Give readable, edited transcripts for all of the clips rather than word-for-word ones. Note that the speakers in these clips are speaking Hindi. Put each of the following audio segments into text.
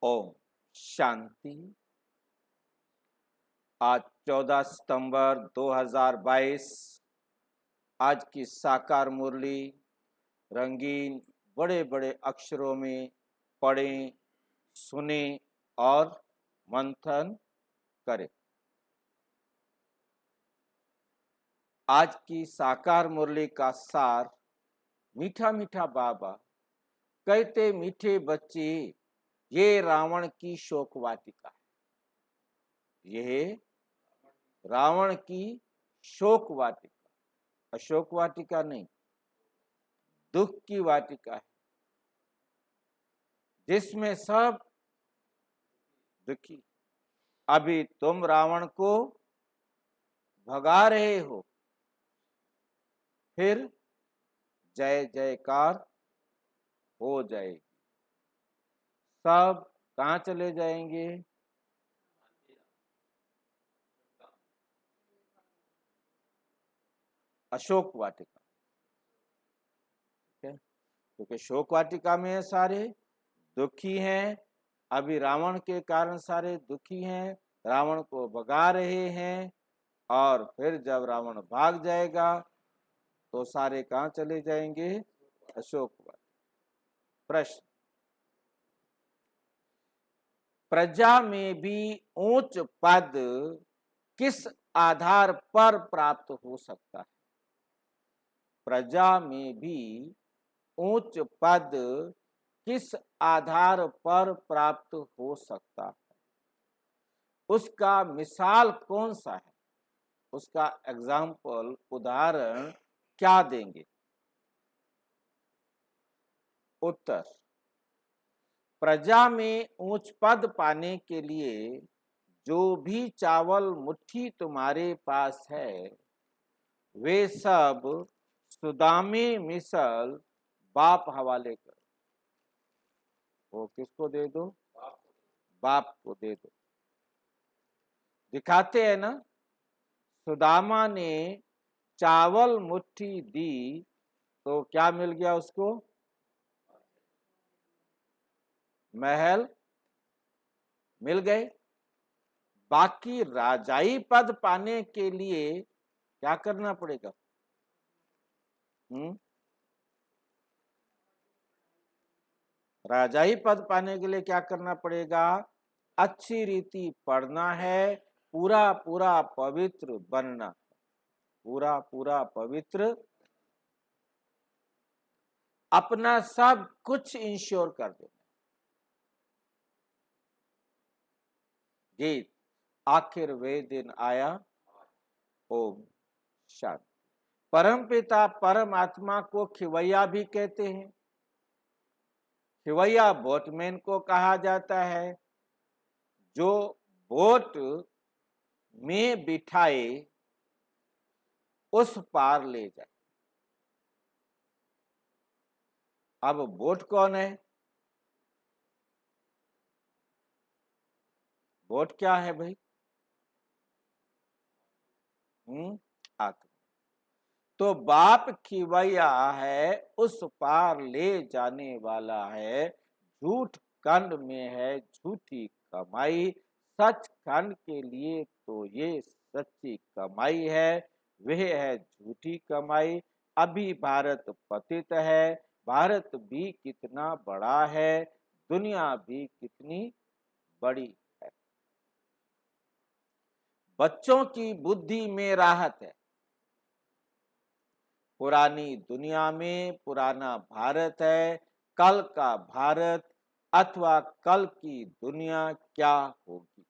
ओम शांति। आज 14 सितंबर 2022। आज की साकार मुरली रंगीन बड़े बड़े अक्षरों में पढ़ें, सुने और मंथन करें। आज की साकार मुरली का सार, मीठा मीठा बाबा कहते मीठे बच्चे, ये रावण की शोक वाटिका है। यह रावण की शोक वाटिका, अशोक वाटिका नहीं, दुख की वाटिका है, जिसमें सब दुखी। अभी तुम रावण को भगा रहे हो, फिर जय जयकार हो जाएगी। सब कहाँ चले जाएंगे? अशोक वाटिका। ठीक है, क्योंकि शोक वाटिका में सारे दुखी हैं। अभी रावण के कारण सारे दुखी हैं, रावण को भगा रहे हैं, और फिर जब रावण भाग जाएगा तो सारे कहाँ चले जाएंगे? अशोक वाटिका। प्रश्न, प्रजा में भी उच्च पद किस आधार पर प्राप्त हो सकता है? प्रजा में भी उच्च पद किस आधार पर प्राप्त हो सकता है? उसका मिसाल कौन सा है? उसका एग्जाम्पल, उदाहरण क्या देंगे? उत्तर, प्रजा में उच्च पद पाने के लिए जो भी चावल मुट्ठी तुम्हारे पास है, वे सब सुदामे मिसल बाप हवाले कर। वो किसको दे दो? बाप को दे दो। दिखाते हैं ना, सुदामा ने चावल मुट्ठी दी तो क्या मिल गया उसको? महल मिल गए। बाकी राजाई पद पाने के लिए क्या करना पड़ेगा? राजाई पद पाने के लिए क्या करना पड़ेगा? अच्छी रीति पढ़ना है, पूरा पूरा पवित्र बनना, पूरा पूरा पवित्र, अपना सब कुछ इंश्योर कर देना। गीत, आखिर वे दिन आया। ओम शांति। परमपिता परमात्मा को खिवैया भी कहते हैं। खिवैया बोटमैन को कहा जाता है, जो बोट में बिठाए उस पार ले जाए। अब बोट कौन है? बोट क्या है भाई? आत्मा। तो बाप खिवैया है, उस पार ले जाने वाला है। झूठ खंड में है झूठी कमाई, सच खंड के लिए तो ये सच्ची कमाई है। वह है झूठी कमाई। अभी भारत पतित है, भारत भी कितना बड़ा है, दुनिया भी कितनी बड़ी है। बच्चों की बुद्धि में राहत है। पुरानी दुनिया में पुराना भारत है, कल का भारत अथवा कल की दुनिया क्या होगी?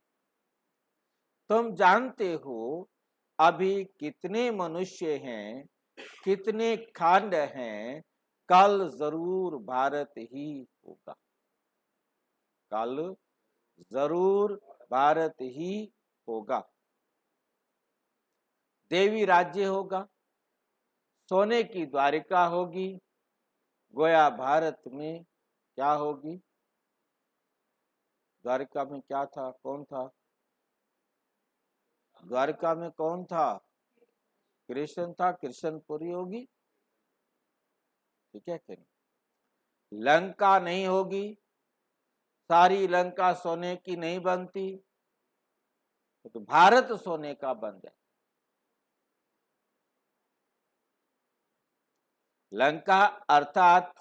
तुम जानते हो अभी कितने मनुष्य हैं, कितने खंड हैं, कल जरूर भारत ही होगा। कल जरूर भारत ही होगा। देवी राज्य होगा, सोने की द्वारिका होगी। गोया भारत में क्या होगी? द्वारिका में क्या था? कौन था? द्वारिका में कौन था? कृष्ण था। कृष्णपुरी होगी। ठीक है कि नहीं? लंका नहीं होगी, सारी लंका सोने की नहीं बनती, तो भारत सोने का बन जाए। लंका अर्थात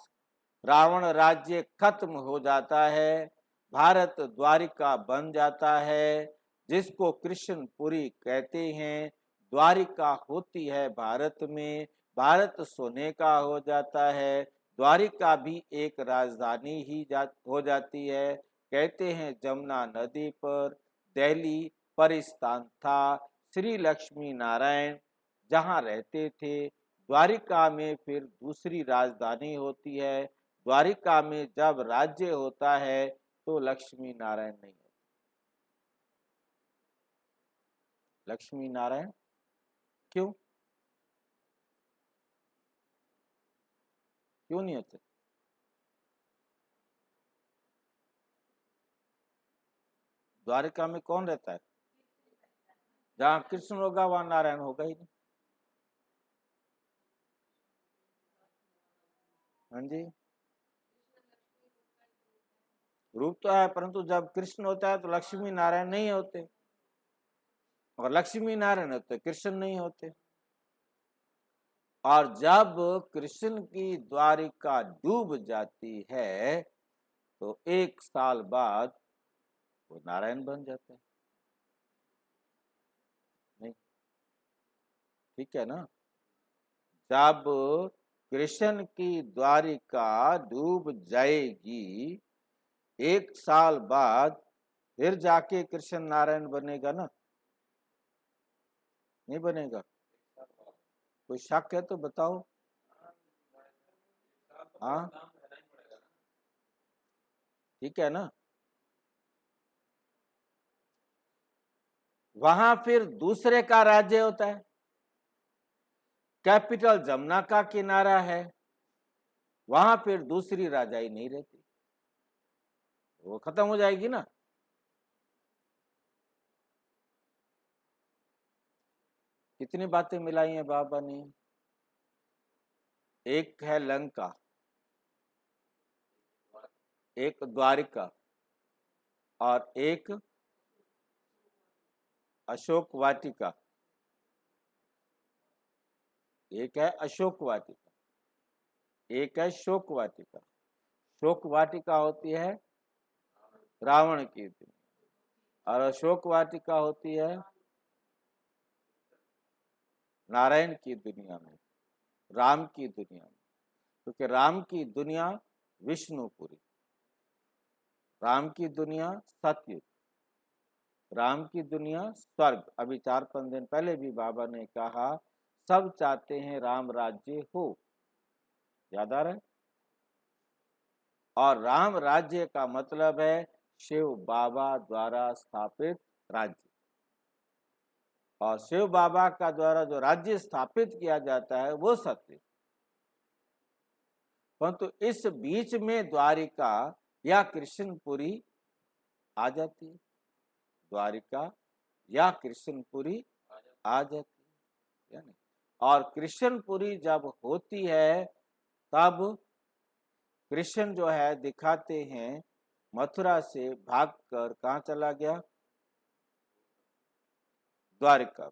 रावण राज्य खत्म हो जाता है, भारत द्वारिका बन जाता है, जिसको कृष्णपुरी कहते हैं। द्वारिका होती है भारत में, भारत सोने का हो जाता है, द्वारिका भी एक राजधानी ही हो जाती है। कहते हैं जमुना नदी पर दिल्ली पर स्थान था श्री लक्ष्मी नारायण जहाँ रहते थे। द्वारिका में फिर दूसरी राजधानी होती है। द्वारिका में जब राज्य होता है तो लक्ष्मी नारायण नहीं होते। लक्ष्मी नारायण क्यों क्यों नहीं होते? द्वारिका में कौन रहता है? जहाँ कृष्ण होगा वहां नारायण होगा ही नहीं। हाँ जी, रूप तो है, परंतु जब कृष्ण होता है तो लक्ष्मी नारायण नहीं होते, और लक्ष्मी नारायण होते कृष्ण नहीं होते। और जब कृष्ण की द्वारिका डूब जाती है तो 1 साल बाद वो नारायण बन जाते हैं। नहीं, ठीक है ना? जब कृष्ण की द्वारिका डूब जाएगी 1 साल बाद फिर जाके कृष्ण नारायण बनेगा ना? नहीं बनेगा? कोई शक है तो बताओ। हाँ, ठीक है ना? वहां फिर दूसरे का राज्य होता है, कैपिटल जमुना का किनारा है, वहां फिर दूसरी राजाई नहीं रहती, वो खत्म हो जाएगी ना। कितनी बातें मिलाई हैं बाबा ने। एक है लंका, एक द्वारिका, और एक अशोक वाटिका। एक है अशोक वाटिका, एक है शोक वाटिका। शोक वाटिका होती है रावण की दुनिया, और अशोक वाटिका होती है नारायण की दुनिया में, राम की दुनिया में। क्योंकि राम की दुनिया विष्णुपुरी, राम की दुनिया सत्युग, राम की दुनिया स्वर्ग। अभी 4-5 दिन पहले भी बाबा ने कहा सब चाहते हैं राम राज्य हो, याद आ रहा है? और राम राज्य का मतलब है शिव बाबा द्वारा स्थापित राज्य, और शिव बाबा का द्वारा जो राज्य स्थापित किया जाता है वो सत्य। परंतु इस बीच में द्वारिका या कृष्णपुरी आ जाती है, द्वारिका या कृष्णपुरी आ जाती है नहीं? और कृष्णपुरी जब होती है तब कृष्ण जो है दिखाते हैं मथुरा से भागकर कहाँ चला गया? द्वारिका।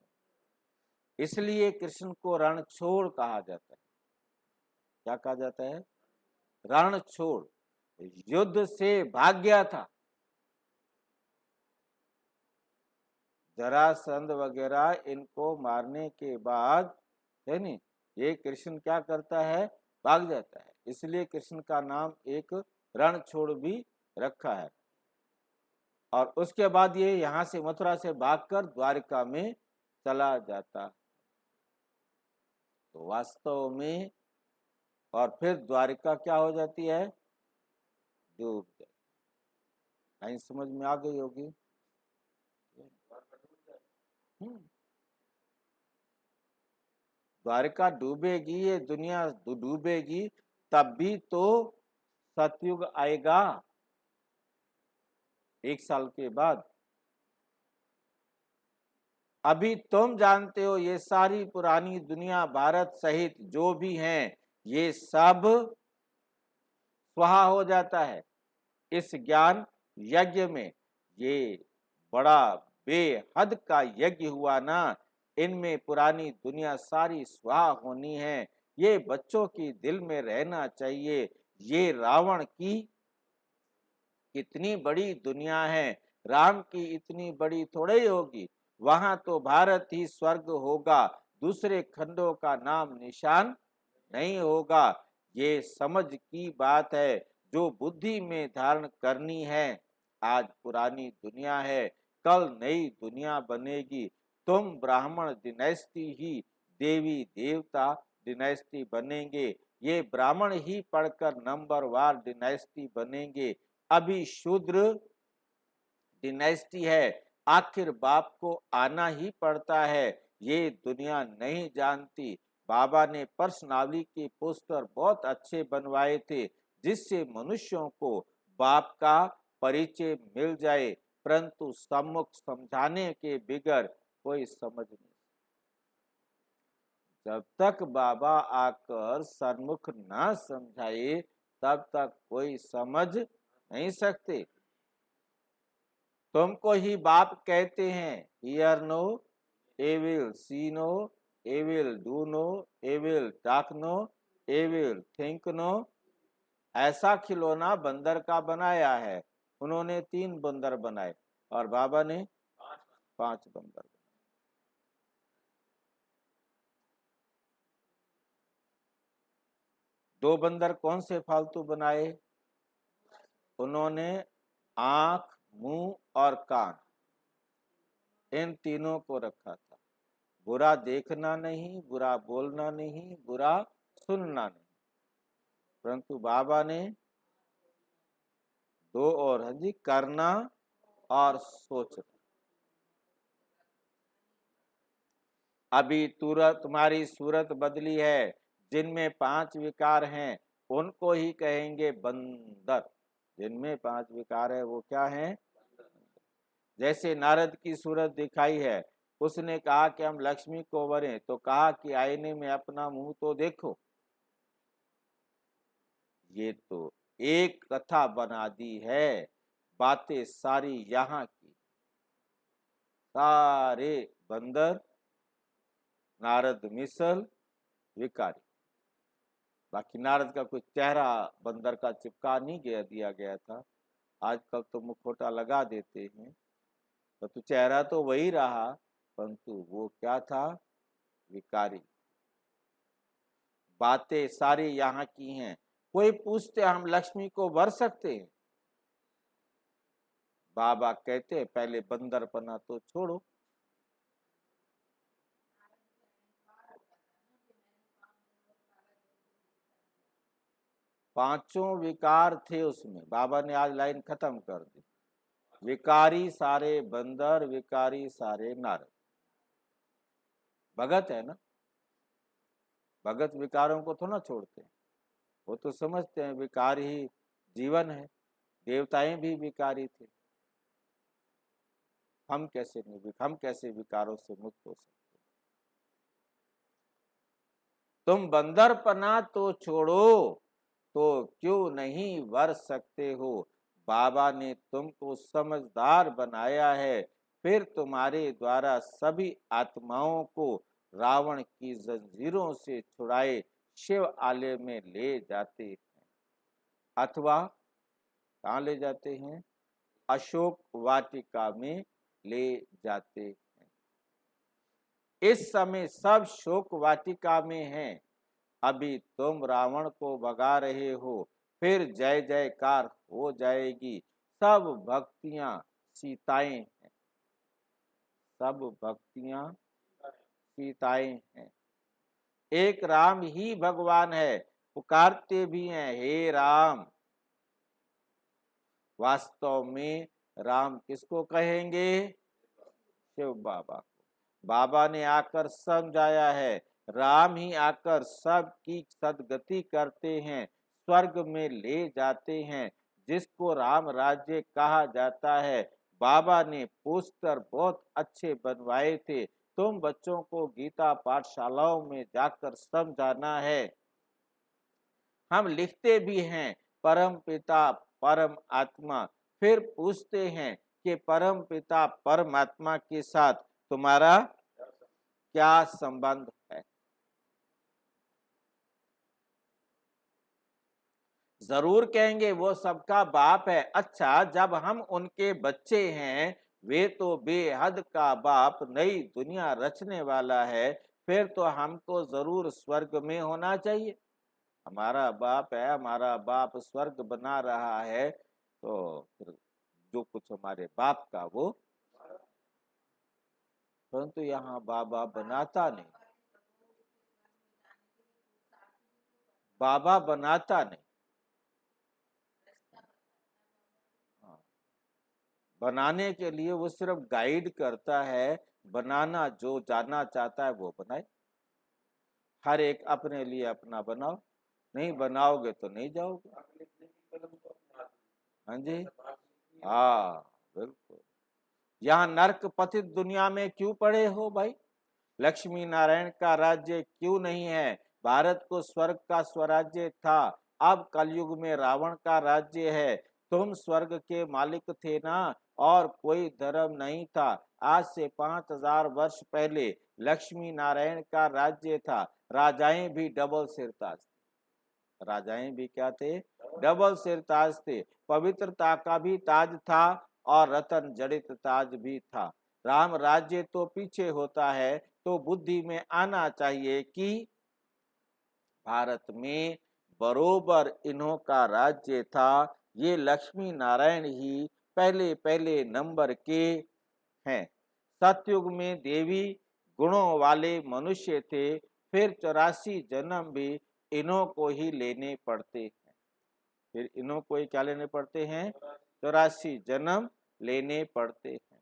इसलिए कृष्ण को रणछोड़ कहा जाता है। क्या कहा जाता है? रणछोड़। युद्ध से भाग गया था। जरासंध वगैरह इनको मारने के बाद है नी, ये कृष्ण क्या करता है? भाग जाता है। इसलिए कृष्ण का नाम एक रणछोड़ भी रखा है। और उसके बाद ये यहाँ से मथुरा से भागकर द्वारिका में चला जाता, तो वास्तव में और फिर द्वारिका क्या हो जाती है? डूब जाती। कहीं समझ में आ गई होगी। द्वारिका डूबेगी, ये दुनिया डूबेगी, तब भी तो सतयुग आएगा 1 साल के बाद। अभी तुम जानते हो ये सारी पुरानी दुनिया भारत सहित जो भी हैं ये सब स्वाहा हो जाता है। इस ज्ञान यज्ञ में ये बड़ा बेहद का यज्ञ हुआ ना, इनमें पुरानी दुनिया सारी स्वाहा होनी है। ये बच्चों की दिल में रहना चाहिए। ये रावण की कितनी बड़ी दुनिया है, राम की इतनी बड़ी थोड़ी ही होगी। वहां तो भारत ही स्वर्ग होगा, दूसरे खंडों का नाम निशान नहीं होगा। ये समझ की बात है जो बुद्धि में धारण करनी है। आज पुरानी दुनिया है, कल नई दुनिया बनेगी। तुम ब्राह्मण डिनेस्टी ही देवी देवता डिनेस्टी बनेंगे। ये ब्राह्मण ही पढ़कर नंबरवार डिनेस्टी बनेंगे। अभी शूद्र डिनेस्टी है, आखिर बाप को आना ही पड़ता है। ये दुनिया नहीं जानती। बाबा ने पर्सनालिटी के पोस्टर बहुत अच्छे बनवाए थे, जिससे मनुष्यों को बाप का परिचय मिल जाए, परंतु सम्मुख समझाने के बिगर कोई समझ नहीं। जब तक बाबा आकर सन्मुख न समझाए, तब तक कोई समझ नहीं सकते। तुमको ही बाप कहते हैं, hear no, evil see no, evil do no, evil talk no, evil think no. ऐसा खिलौना बंदर का बनाया है। उन्होंने 3 बंदर बनाए और बाबा ने 5 बंदर। 2 बंदर कौन से फालतू बनाए? उन्होंने आंख, मुंह और कान, इन तीनों को रखा था। बुरा देखना नहीं, बुरा बोलना नहीं, बुरा सुनना नहीं। परंतु बाबा ने 2 और है जी, करना और सोचना। अभी तुम्हारी सूरत बदली है। जिनमें 5 विकार हैं उनको ही कहेंगे बंदर। जिनमें 5 विकार है वो क्या है? जैसे नारद की सूरत दिखाई है, उसने कहा कि हम लक्ष्मी को वरें, तो कहा कि आईने में अपना मुंह तो देखो। ये तो एक कथा बना दी है, बातें सारी यहाँ की। सारे बंदर, नारद मिसल, विकारी। बाकी नारद का कुछ चेहरा बंदर का चिपका नहीं दिया गया था। आजकल तो मुखौटा लगा देते हैं, तो चेहरा तो वही रहा, परंतु वो क्या था? विकारी। बातें सारी यहाँ की हैं। कोई पूछते हम लक्ष्मी को वर सकते हैं? बाबा कहते पहले बंदरपना तो छोड़ो। पांचों विकार थे उसमें, बाबा ने आज लाइन खत्म कर दी। विकारी सारे बंदर, विकारी सारे नारद। भगत है ना, भगत विकारों को थोड़ा छोड़ते हैं। वो तो समझते हैं विकार ही जीवन है। देवताएं भी विकारी थे। हम कैसे विकारों से मुक्त हो सकते? तुम बंदरपना तो छोड़ो, तो क्यों नहीं वर सकते हो? बाबा ने तुमको समझदार बनाया है, फिर तुम्हारे द्वारा सभी आत्माओं को रावण की जंजीरों से छुड़ाए शिव आलय में ले जाते हैं। अथवा कहाँ ले जाते हैं? अशोक वाटिका में ले जाते हैं। इस समय सब शोक वाटिका में हैं। अभी तुम रावण को भगा रहे हो, फिर जय जयकार हो जाएगी। सब भक्तियां सीताएं हैं, सब भक्तियां सीताएं हैं। एक राम ही भगवान है, पुकारते भी हैं हे राम। वास्तव में राम किसको कहेंगे? शिव बाबा को। बाबा ने आकर समझाया है, राम ही आकर सबकी सदगति करते हैं, स्वर्ग में ले जाते हैं, जिसको राम राज्य कहा जाता है। बाबा ने पोस्टर बहुत अच्छे बनवाए थे। तुम बच्चों को गीता पाठशालाओं में जाकर समझाना है। हम लिखते भी हैं परम पिता परम आत्मा, फिर पूछते हैं कि परम पिता परमात्मा के साथ तुम्हारा क्या संबंध है। जरूर कहेंगे वो सबका बाप है। अच्छा, जब हम उनके बच्चे हैं, वे तो बेहद का बाप नई दुनिया रचने वाला है, फिर तो हमको जरूर स्वर्ग में होना चाहिए। हमारा बाप है, हमारा बाप स्वर्ग बना रहा है, तो फिर जो कुछ हमारे बाप का वो, परंतु यहाँ बाबा बनाता नहीं, बाबा बनाता नहीं। हाँ, बनाने के लिए वो सिर्फ गाइड करता है। बनाना जो जानना चाहता है वो बनाए। हर एक अपने लिए अपना बनाओ, नहीं बनाओगे तो नहीं जाओगे। हाँ जी, हाँ बिल्कुल। यहाँ नर्क पतित दुनिया में क्यों पड़े हो भाई? लक्ष्मी नारायण का राज्य क्यों नहीं है? भारत को स्वर्ग का स्वराज्य था, अब कलयुग में रावण का राज्य है। तुम स्वर्ग के मालिक थे ना, और कोई धर्म नहीं था। आज से 5000 वर्ष पहले लक्ष्मी नारायण का राज्य था। राजाएं भी डबल सिरताज, राजाएं भी क्या थे? डबल सिरताज थे। पवित्रता का भी ताज था और रतन जड़ित ताज भी था। राम राज्य तो पीछे होता है, तो बुद्धि में आना चाहिए कि भारत में बरोबर इन्हों का राज्य था। ये लक्ष्मी नारायण ही पहले पहले नंबर के हैं। सतयुग में देवी गुणों वाले मनुष्य थे, फिर 84 जन्म भी इन्हों को ही लेने पड़ते हैं। फिर इन्हों को ही क्या लेने पड़ते हैं? 84 जन्म लेने पड़ते हैं।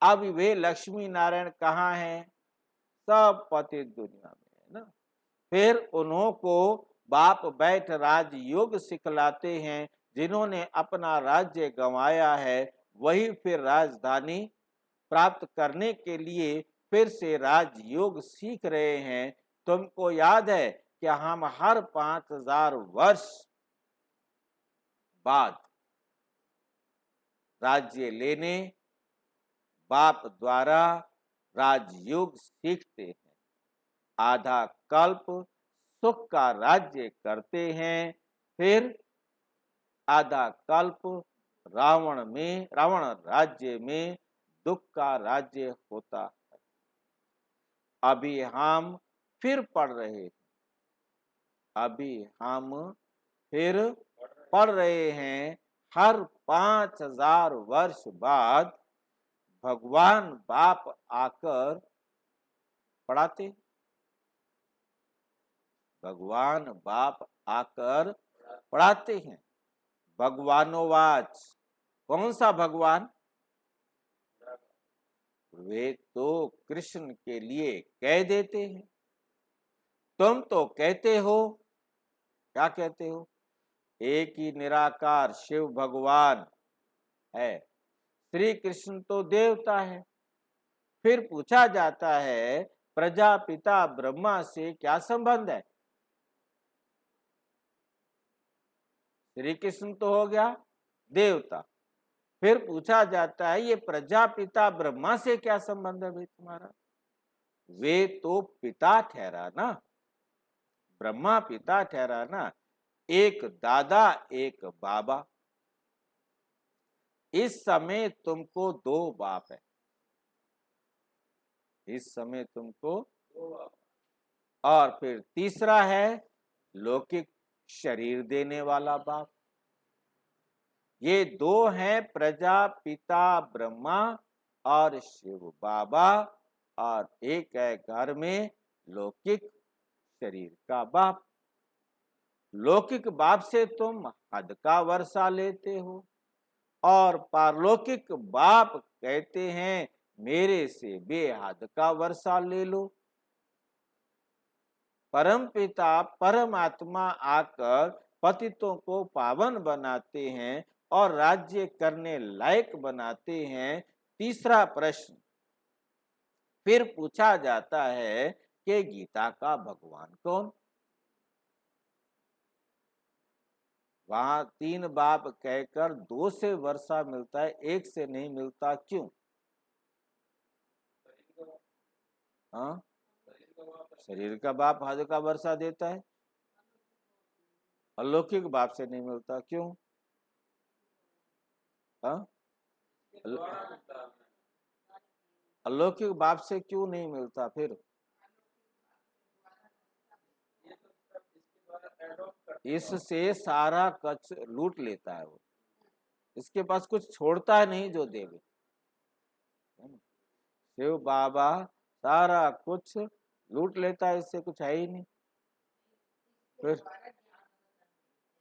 अब वे लक्ष्मी नारायण कहाँ हैं? सब पतित दुनिया में है ना। फिर उन्हों को बाप बैठ राजयोग सिखलाते हैं। जिन्होंने अपना राज्य गंवाया है, वही फिर राजधानी प्राप्त करने के लिए फिर से राजयोग सीख रहे हैं। तुमको याद है कि हम हर 5000 वर्ष बाद राज्य लेने बाप द्वारा राजयोग सीखते हैं। आधा कल्प सुख का राज्य करते हैं, फिर आधा कल्प रावण राज्य में दुख का राज्य होता है। अभी हम फिर पढ़ रहे हैं, अभी हम फिर पढ़ रहे हैं। हर 5000 वर्ष बाद भगवान बाप आकर पढ़ाते, भगवान बाप आकर पढ़ाते हैं। भगवानोवाच, कौन सा भगवान? वे तो कृष्ण के लिए कह देते हैं। तुम तो कहते हो, क्या कहते हो? एक ही निराकार शिव भगवान है। श्री कृष्ण तो देवता है। फिर पूछा जाता है, प्रजापिता ब्रह्मा से क्या संबंध है? श्री कृष्ण तो हो गया देवता। फिर पूछा जाता है, ये प्रजापिता ब्रह्मा से क्या संबंध है भाई तुम्हारा? वे तो पिता ठहरा ना, ब्रह्मा पिता ठहरा ना। एक दादा एक बाबा। इस समय तुमको दो बाप है, इस समय तुमको दो बाप। और फिर तीसरा है लौकिक शरीर देने वाला बाप। ये दो हैं, प्रजापिता ब्रह्मा और शिव बाबा, और एक है घर में लौकिक शरीर का बाप। लौकिक बाप से तुम हद का वर्षा लेते हो, और पारलौकिक बाप कहते हैं मेरे से बेहद का वर्षा ले लो। परम पिता परमात्मा आकर पतितों को पावन बनाते हैं और राज्य करने लायक बनाते हैं। तीसरा प्रश्न फिर पूछा जाता है कि गीता का भगवान कौन? वहां 3 बाप कहकर 2 से वर्षा मिलता है, 1 से नहीं मिलता, क्यों? हाँ, शरीर का बाप हद का वर्षा देता है, अलौकिक बाप से नहीं मिलता, क्यों? हाँ, अलौकिक बाप से क्यों नहीं मिलता फिर? इससे सारा कच लूट लेता है वो, इसके पास कुछ छोड़ता है नहीं जो देवे। शिव बाबा सारा कुछ लूट लेता है, इससे कुछ है ही नहीं। फिर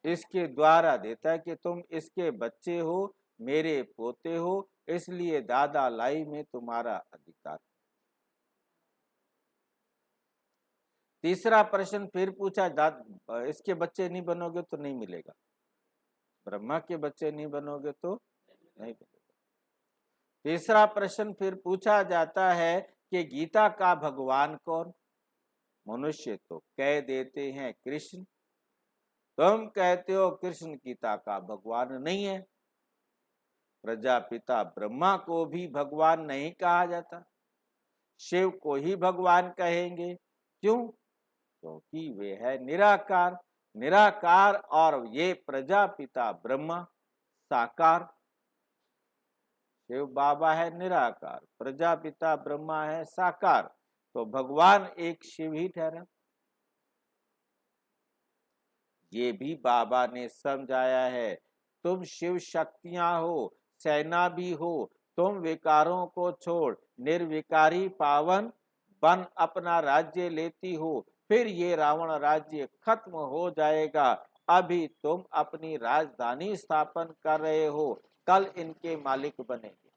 इसके द्वारा देता है कि तुम इसके बच्चे हो, मेरे पोते हो, इसलिए दादा लाई में तुम्हारा अधिकार। तीसरा प्रश्न फिर पूछा, इसके बच्चे नहीं बनोगे तो नहीं मिलेगा, ब्रह्मा के बच्चे नहीं बनोगे तो नहीं मिलेगा। तीसरा प्रश्न फिर पूछा जाता है कि गीता का भगवान कौन? मनुष्य तो कह देते हैं कृष्ण, तुम कहते हो कृष्ण गीता का भगवान नहीं है। प्रजापिता ब्रह्मा को भी भगवान नहीं कहा जाता, शिव को ही भगवान कहेंगे, क्यों? क्योंकि वे है निराकार। निराकार और ये प्रजापिता ब्रह्मा साकार। शिव बाबा है निराकार, प्रजापिता ब्रह्मा है साकार, तो भगवान एक शिव ही ठहरा। ये भी बाबा ने समझाया है, तुम शिव शक्तियां हो, सेना भी हो, तुम विकारों को छोड़ निर्विकारी पावन बन अपना राज्य लेती हो, फिर ये रावण राज्य खत्म हो जाएगा। अभी तुम अपनी राजधानी स्थापन कर रहे हो, कल इनके मालिक बनेंगे।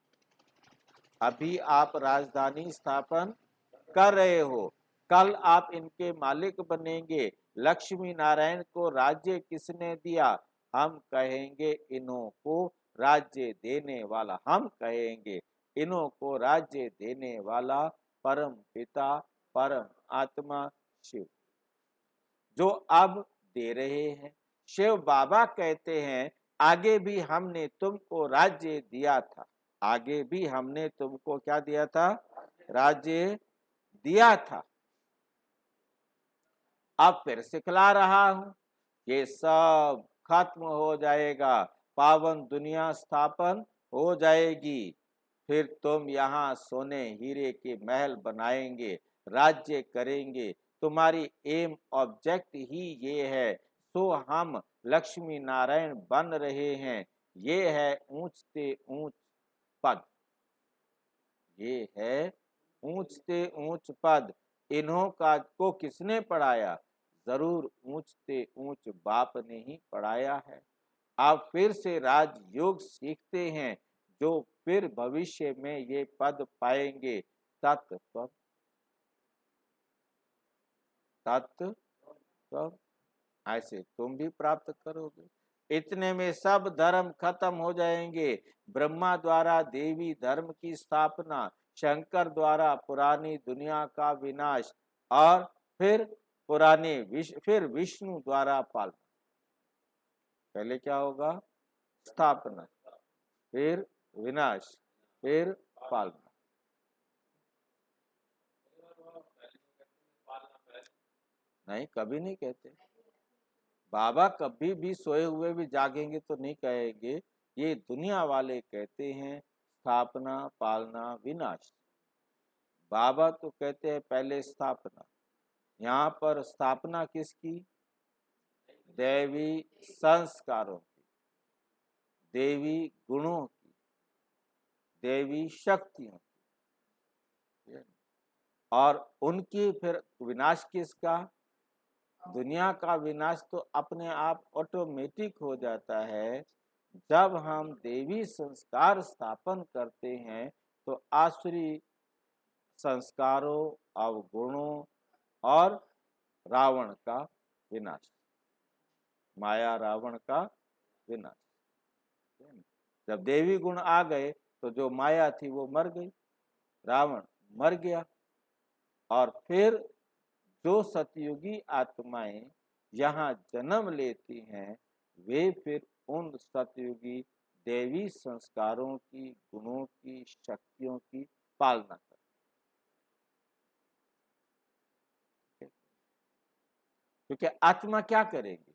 अभी आप राजधानी स्थापन कर रहे हो, कल आप इनके मालिक बनेंगे। लक्ष्मी नारायण को राज्य किसने दिया? हम कहेंगे इन्हों को राज्य देने वाला, हम कहेंगे इन्हों को राज्य देने वाला परम पिता परम आत्मा शिव, जो अब दे रहे हैं। शिव बाबा कहते हैं, आगे भी हमने तुमको राज्य दिया था, आगे भी हमने तुमको क्या दिया था? राज्य दिया था। अब फिर सिखला रहा हूं, ये सब खत्म हो जाएगा, पावन दुनिया स्थापन हो जाएगी, फिर तुम यहाँ सोने हीरे के महल बनाएंगे, राज्य करेंगे, तुम्हारी एम ऑब्जेक्ट ही ये है। सो हम लक्ष्मी नारायण बन रहे हैं। ये है ऊंच से ऊंच पद, ये है ऊंच से ऊंच पद। इन्हों का को किसने पढ़ाया? जरूर ऊंच से ऊंच बाप ने ही पढ़ाया है। आप फिर से राजयोग सीखते हैं, जो फिर भविष्य में ये पद पाएंगे, तत्व तत्व ऐसे तुम भी प्राप्त करोगे। इतने में सब धर्म खत्म हो जाएंगे। ब्रह्मा द्वारा देवी धर्म की स्थापना, शंकर द्वारा पुरानी दुनिया का विनाश, और फिर फिर विष्णु द्वारा पालना। पहले क्या होगा? स्थापना, फिर विनाश, फिर पालना। नहीं, कभी नहीं कहते। बाबा कभी भी सोए हुए भी जागेंगे तो नहीं कहेंगे, ये दुनिया वाले कहते हैं स्थापना पालना विनाश। बाबा तो कहते हैं पहले स्थापना। यहाँ पर स्थापना किसकी? दैवी संस्कारों की, देवी गुणों की, देवी शक्तियों की, और उनकी फिर विनाश किसका? दुनिया का विनाश तो अपने आप ऑटोमेटिक हो जाता है। जब हम देवी संस्कार स्थापन करते हैं तो आसुरी संस्कारों, अवगुणों और रावण का विनाश, माया रावण का विनाश। जब देवी गुण आ गए तो जो माया थी वो मर गई, रावण मर गया। और फिर जो सतयुगी आत्माएं यहाँ जन्म लेती हैं, वे फिर उन सतयुगी देवी संस्कारों की, गुणों की, शक्तियों की पालना करते। क्योंकि आत्मा क्या करेगी?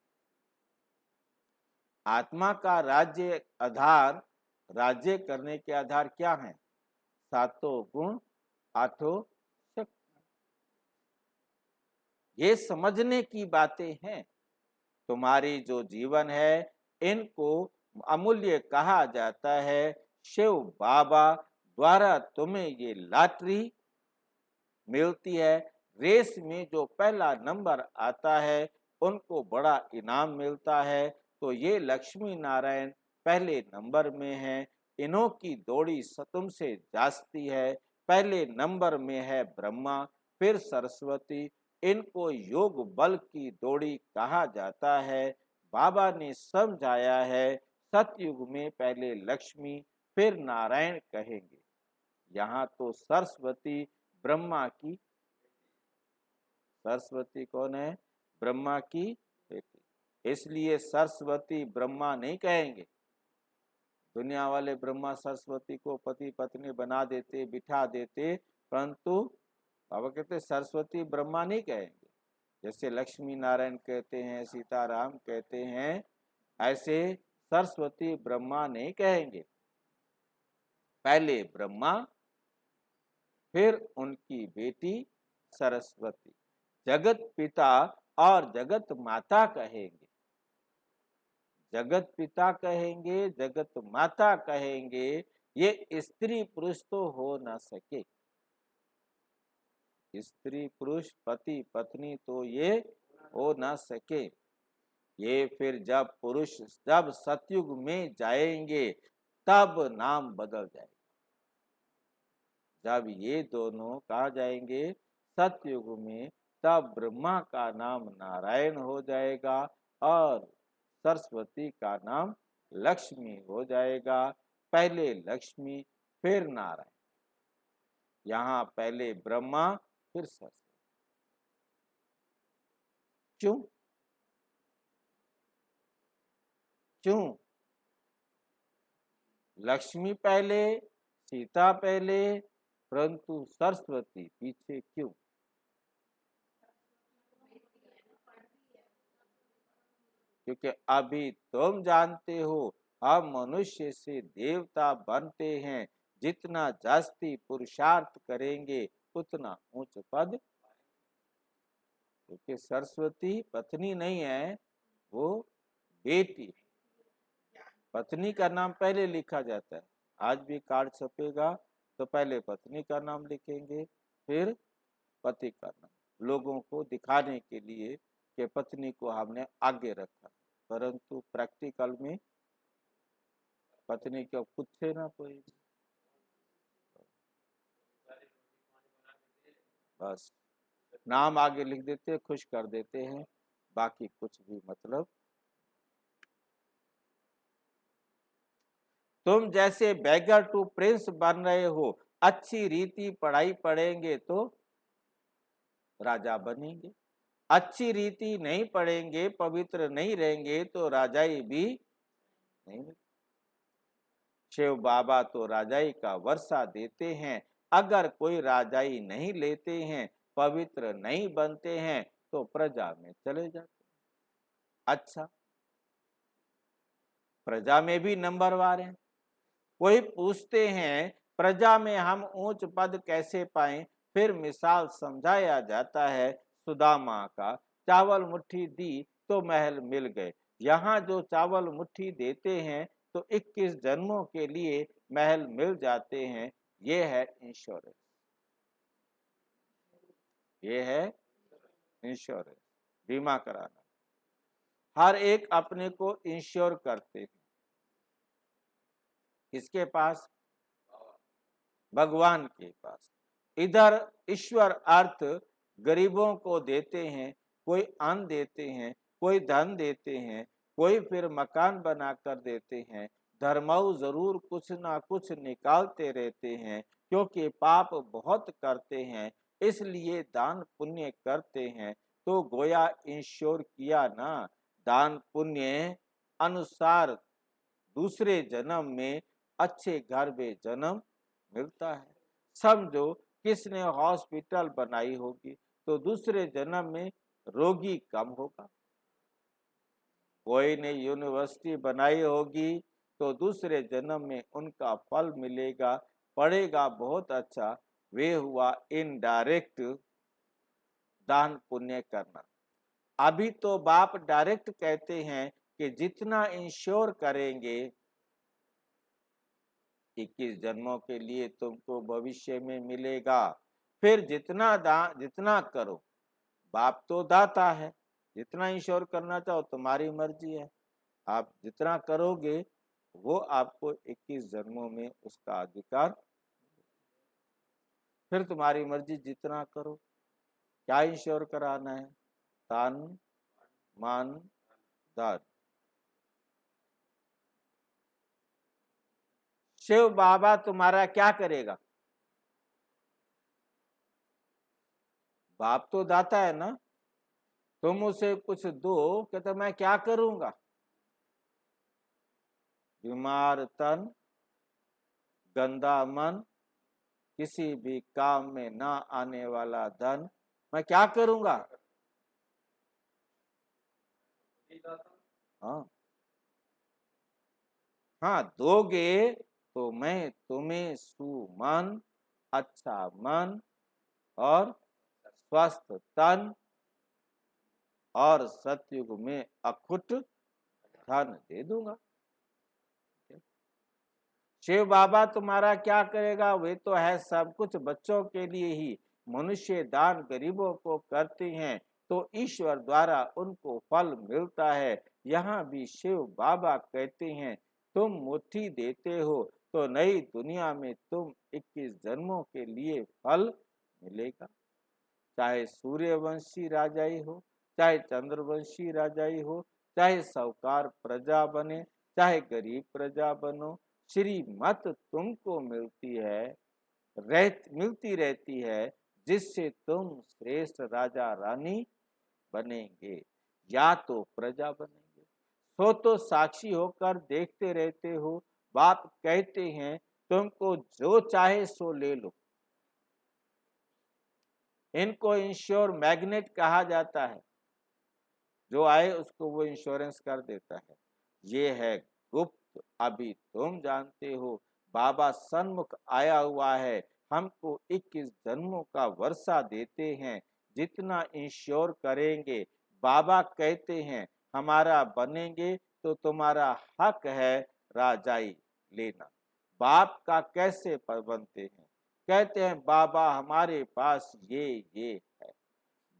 आत्मा का राज्य करने के आधार क्या है? सातों गुण, आठों शक्ति। ये समझने की बातें हैं। तुम्हारी जो जीवन है, इनको अमूल्य कहा जाता है। शिव बाबा द्वारा तुम्हें ये लॉटरी मिलती है। रेस में जो पहला नंबर आता है, उनको बड़ा इनाम मिलता है। तो ये लक्ष्मी नारायण पहले नंबर में है। इन्हों की दौड़ी तुमसे जास्ती है। पहले नंबर में है ब्रह्मा, फिर सरस्वती। इनको योग बल की दौड़ी कहा जाता है। बाबा ने समझाया है, सतयुग में पहले लक्ष्मी फिर नारायण कहेंगे। यहाँ तो सरस्वती ब्रह्मा की, सरस्वती कौन है? ब्रह्मा की बेटी। इसलिए सरस्वती ब्रह्मा नहीं कहेंगे। दुनिया वाले ब्रह्मा सरस्वती को पति पत्नी बना देते, बिठा देते, परंतु बाबा कहते सरस्वती ब्रह्मा नहीं कहेंगे। जैसे लक्ष्मी नारायण कहते हैं, सीताराम कहते हैं, ऐसे सरस्वती ब्रह्मा नहीं कहेंगे। पहले ब्रह्मा, फिर उनकी बेटी सरस्वती। जगत पिता और जगत माता कहेंगे। जगत पिता कहेंगे, जगत माता कहेंगे। ये स्त्री पुरुष तो हो ना सके। स्त्री पुरुष, पति पत्नी तो ये हो ना सके। ये फिर जब सतयुग में जाएंगे, तब नाम बदल जाएगा। जब ये दोनों कहा जाएंगे सतयुग में, तब ब्रह्मा का नाम नारायण हो जाएगा और सरस्वती का नाम लक्ष्मी हो जाएगा। पहले लक्ष्मी फिर नारायण। यहाँ पहले ब्रह्मा फिर सरस्वती। क्यों? क्यों? लक्ष्मी पहले, सीता पहले, परंतु सरस्वती पीछे क्यों? क्योंकि अभी तुम जानते हो, हम मनुष्य से देवता बनते हैं। जितना जास्ती पुरुषार्थ करेंगे, उतना उच्च पद। क्योंकि सरस्वती पत्नी नहीं है, वो बेटी। पत्नी का नाम पहले लिखा जाता है। आज भी कार्ड छपेगा तो पहले पत्नी का नाम लिखेंगे, फिर पति का नाम, लोगों को दिखाने के लिए कि पत्नी को हमने आगे रखा। परंतु प्रैक्टिकल में पत्नी को पूछे ना कोई, बस नाम आगे लिख देते, खुश कर देते हैं, बाकी कुछ भी मतलब। तुम जैसे बैगर टू प्रिंस बन रहे हो, अच्छी रीति पढ़ाई पढ़ेंगे तो राजा बनेंगे। अच्छी रीति नहीं पढ़ेंगे, पवित्र नहीं रहेंगे, तो राजाई भी नहीं। शिव बाबा तो राजाई का वर्षा देते हैं। अगर कोई राजाई नहीं लेते हैं, पवित्र नहीं बनते हैं, तो प्रजा में चले जाते हैं। अच्छा, प्रजा में भी नंबरवार हैं। कोई पूछते हैं प्रजा में हम ऊंच पद कैसे पाएं? फिर मिसाल समझाया जाता है सुदामा का। चावल मुट्ठी दी तो महल मिल गए। यहाँ जो चावल मुट्ठी देते हैं तो 21 जन्मों के लिए महल मिल जाते हैं। ये है इंश्योरेंस। ये है इंश्योरेंस, बीमा कराना। हर एक अपने को इंश्योर करते हैं। किसके पास? भगवान के पास। इधर ईश्वर अर्थ गरीबों को देते हैं, कोई अन्न देते हैं, कोई धन देते हैं, कोई फिर मकान बनाकर देते हैं। धर्मऊ जरूर कुछ ना कुछ निकालते रहते हैं, क्योंकि पाप बहुत करते हैं, इसलिए दान पुण्य करते हैं। तो गोया इंश्योर किया ना, दान पुण्य अनुसार दूसरे जन्म में अच्छे घर में जन्म मिलता है। समझो किसने हॉस्पिटल बनाई होगी तो दूसरे जन्म में रोगी कम होगा। कोई ने यूनिवर्सिटी बनाई होगी तो दूसरे जन्म में उनका फल मिलेगा, पड़ेगा बहुत अच्छा। वे हुआ इनडायरेक्ट दान पुण्य करना। अभी तो बाप डायरेक्ट कहते हैं कि जितना इंश्योर करेंगे 21 जन्मों के लिए तुमको भविष्य में मिलेगा। फिर जितना करो, बाप तो दाता है, जितना इंश्योर करना चाहो तुम्हारी मर्जी है, आप जितना करोगे वो आपको 21 जन्मों में उसका अधिकार। फिर तुम्हारी मर्जी, जितना करो। क्या इंश्योर कराना है? तन मन धन। शिव बाबा तुम्हारा क्या करेगा? बाप तो दाता है ना, तुम उसे कुछ दो, कहते मैं क्या करूंगा? बीमार तन, गंदा मन, किसी भी काम में ना आने वाला धन, मैं क्या करूंगा? हाँ हाँ, दोगे तो मैं तुम्हें सुमन, अच्छा मन और स्वस्थ तन और सतयुग में अखुट धन दे दूंगा। शिव बाबा तुम्हारा क्या करेगा? वे तो है सब कुछ बच्चों के लिए ही। मनुष्य दान गरीबों को करते हैं तो ईश्वर द्वारा उनको फल मिलता है। यहाँ भी शिव बाबा कहते हैं तुम मुट्ठी देते हो तो नई दुनिया में तुम 21 जन्मों के लिए फल मिलेगा। चाहे सूर्यवंशी राजाई हो, चाहे चंद्रवंशी राजाई हो, चाहे साहूकार प्रजा बने, चाहे गरीब प्रजा बनो, श्रीमत तुमको मिलती रहती है, जिससे तुम श्रेष्ठ राजा रानी बनेंगे या तो प्रजा बनेंगे। सो तो साक्षी होकर देखते रहते हो। बाप कहते हैं तुमको जो चाहे सो ले लो। इनको इंश्योर मैग्नेट कहा जाता है, जो आए उसको वो इंश्योरेंस कर देता है। ये है गुप्त, अभी तुम जानते हो। बाबा सन्मुख आया हुआ है, हमको 21 जन्मों का वर्षा देते हैं। जितना इंश्योर करेंगे, बाबा कहते हैं हमारा बनेंगे तो तुम्हारा हक है राजाई लेना। बाप का कैसे बनते हैं? कहते हैं बाबा हमारे पास ये है।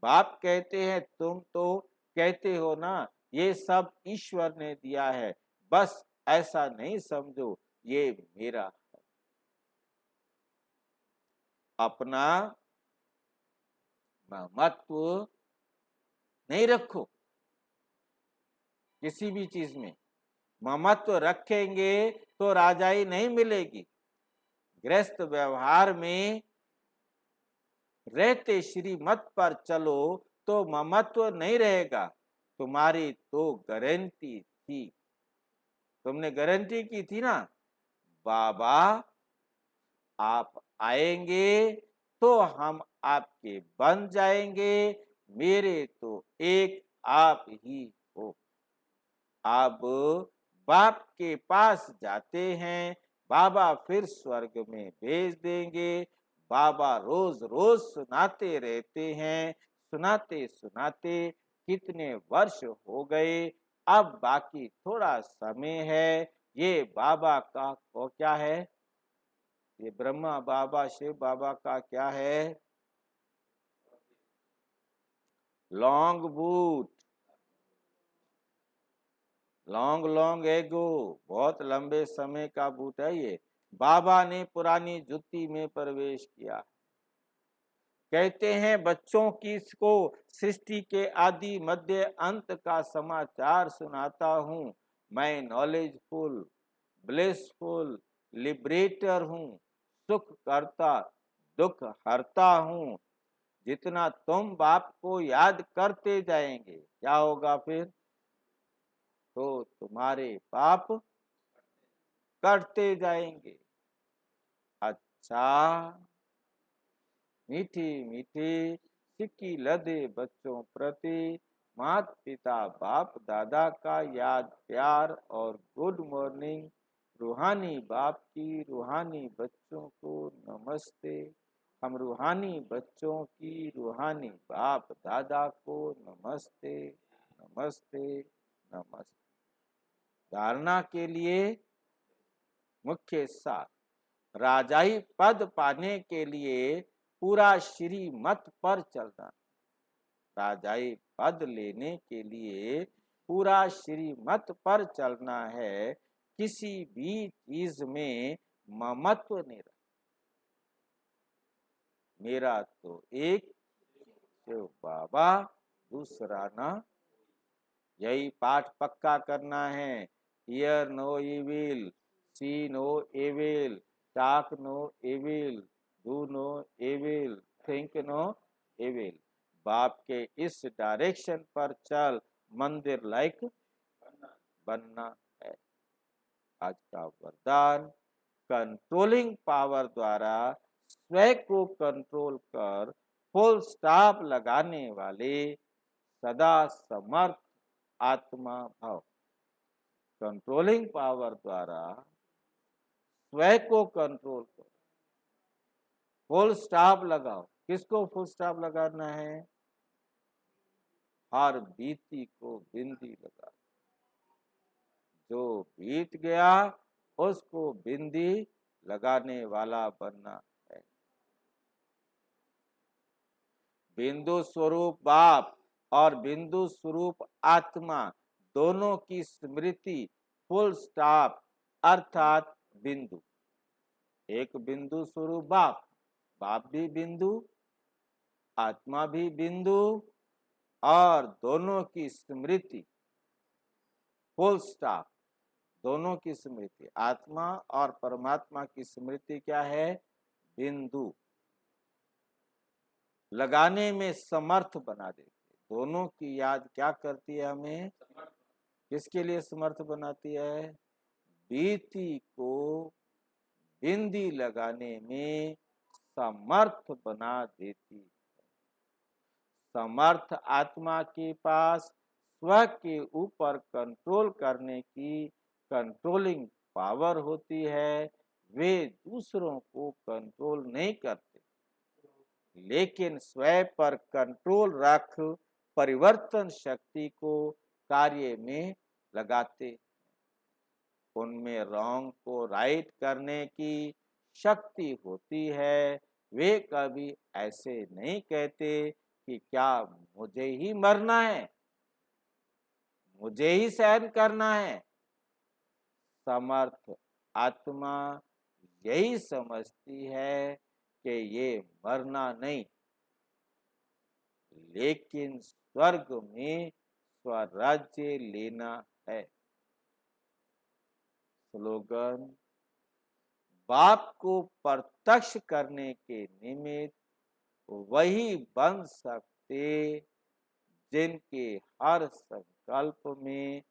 बाप कहते हैं तुम तो कहते हो ना ये सब ईश्वर ने दिया है, बस ऐसा नहीं समझो ये मेरा है। अपना महत्व नहीं रखो किसी भी चीज में। ममत्व रखेंगे तो राजाई नहीं मिलेगी। गृहस्थ व्यवहार में रहते श्रीमत पर चलो तो ममत्व नहीं रहेगा। तुम्हारी तो गारंटी थी, तुमने गारंटी की थी ना, बाबा आप आएंगे तो हम आपके बन जाएंगे, मेरे तो एक आप ही हो। अब बाप के पास जाते हैं, बाबा फिर स्वर्ग में भेज देंगे। बाबा रोज रोज सुनाते रहते हैं, सुनाते सुनाते कितने वर्ष हो गए। अब बाकी थोड़ा समय है। ये बाबा का को क्या है? ये ब्रह्मा बाबा शिव बाबा का क्या है? Long boot, long long ago, बहुत लंबे समय का बूट है ये। बाबा ने पुरानी जुत्ती में प्रवेश किया। कहते हैं बच्चों की इसको सृष्टि के आदि मध्य अंत का समाचार सुनाता हूँ। मैं नॉलेजफुल, ब्लिसफुल, लिबरेटर हूँ, सुख करता दुख हरता हूँ। जितना तुम बाप को याद करते जाएंगे क्या होगा फिर? तो तुम्हारे पाप कटते जाएंगे। अच्छा, मीठी मीठी सिक्की लदे बच्चों प्रति माता पिता बाप दादा का याद प्यार और गुड मॉर्निंग। रूहानी बाप की रूहानी बच्चों को नमस्ते। हम रूहानी बच्चों की रूहानी बाप दादा को नमस्ते नमस्ते नमस्ते। धारणा के लिए मुख्य सार, राजाई पद पाने के लिए पूरा श्रीमत पर चलना। राजाई पद लेने के लिए पूरा श्रीमत पर चलना है, किसी भी चीज में ममत्व नहीं रखना। मेरा तो एक शिव बाबा, दूसरा ना। यही पाठ पक्का करना है। Hear no evil, see no evil, talk no evil, do no evil, think no evil. बाप के इस डायरेक्शन पर चल मंदिर लाइक बनना है। आज का वरदान, कंट्रोलिंग पावर द्वारा स्वयं को कंट्रोल कर फुल स्टॉप लगाने वाले सदा समर्थ आत्मा भाव। कंट्रोलिंग पावर द्वारा स्वयं को कंट्रोल करो, फुल स्टॉप लगाओ। किसको फुल स्टॉप लगाना है? हर बीती को बिंदी लगा। जो बीत गया उसको बिंदी लगाने वाला बनना है। बिंदु स्वरूप बाप और बिंदु स्वरूप आत्मा दोनों की स्मृति फुल स्टॉप अर्थात बिंदु। एक बिंदु स्वरूप बाप, बाप भी बिंदु, आत्मा भी बिंदु, और दोनों की स्मृति फुल स्टॉप। दोनों की स्मृति, आत्मा और परमात्मा की स्मृति क्या है? बिंदु। लगाने में समर्थ बना देती। दोनों की याद क्या करती है हमें? किसके लिए समर्थ बनाती है? बीती को बिंदी लगाने में समर्थ बना देती है। समर्थ आत्मा के पास स्व के ऊपर कंट्रोल करने की कंट्रोलिंग पावर होती है। वे दूसरों को कंट्रोल नहीं करते, लेकिन स्वयं पर कंट्रोल रख परिवर्तन शक्ति को कार्य में लगाते। उनमें रॉन्ग को राइट करने की शक्ति होती है। वे कभी ऐसे नहीं कहते कि क्या मुझे ही मरना है, मुझे ही सहन करना है। समर्थ आत्मा यही समझती है कि ये मरना नहीं, लेकिन स्वर्ग में स्वराज्य लेना है। स्लोगन, बाप को प्रत्यक्ष करने के निमित्त वही बन सकते जिनके हर संकल्प में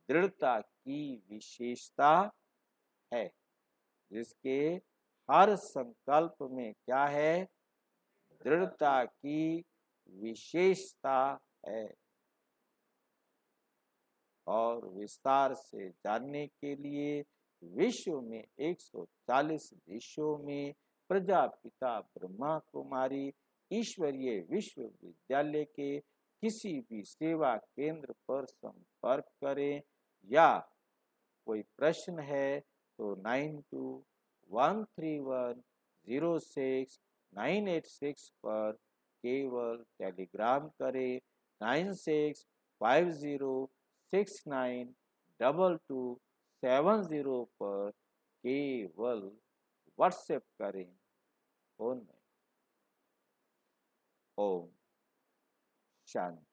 दृढ़ता की विशेषता है। जिसके हर संकल्प में क्या है? दृढ़ता की विशेषता है। और विस्तार से जानने के लिए विश्व में 140 देशों में प्रजापिता ब्रह्मा कुमारी ईश्वरीय विश्वविद्यालय के किसी भी सेवा केंद्र पर संपर्क करें, या कोई प्रश्न है तो 9213106986 पर केवल टेलीग्राम करें। 9650692270 पर केवल व्हाट्सएप करें, फोन में। ओम शांति।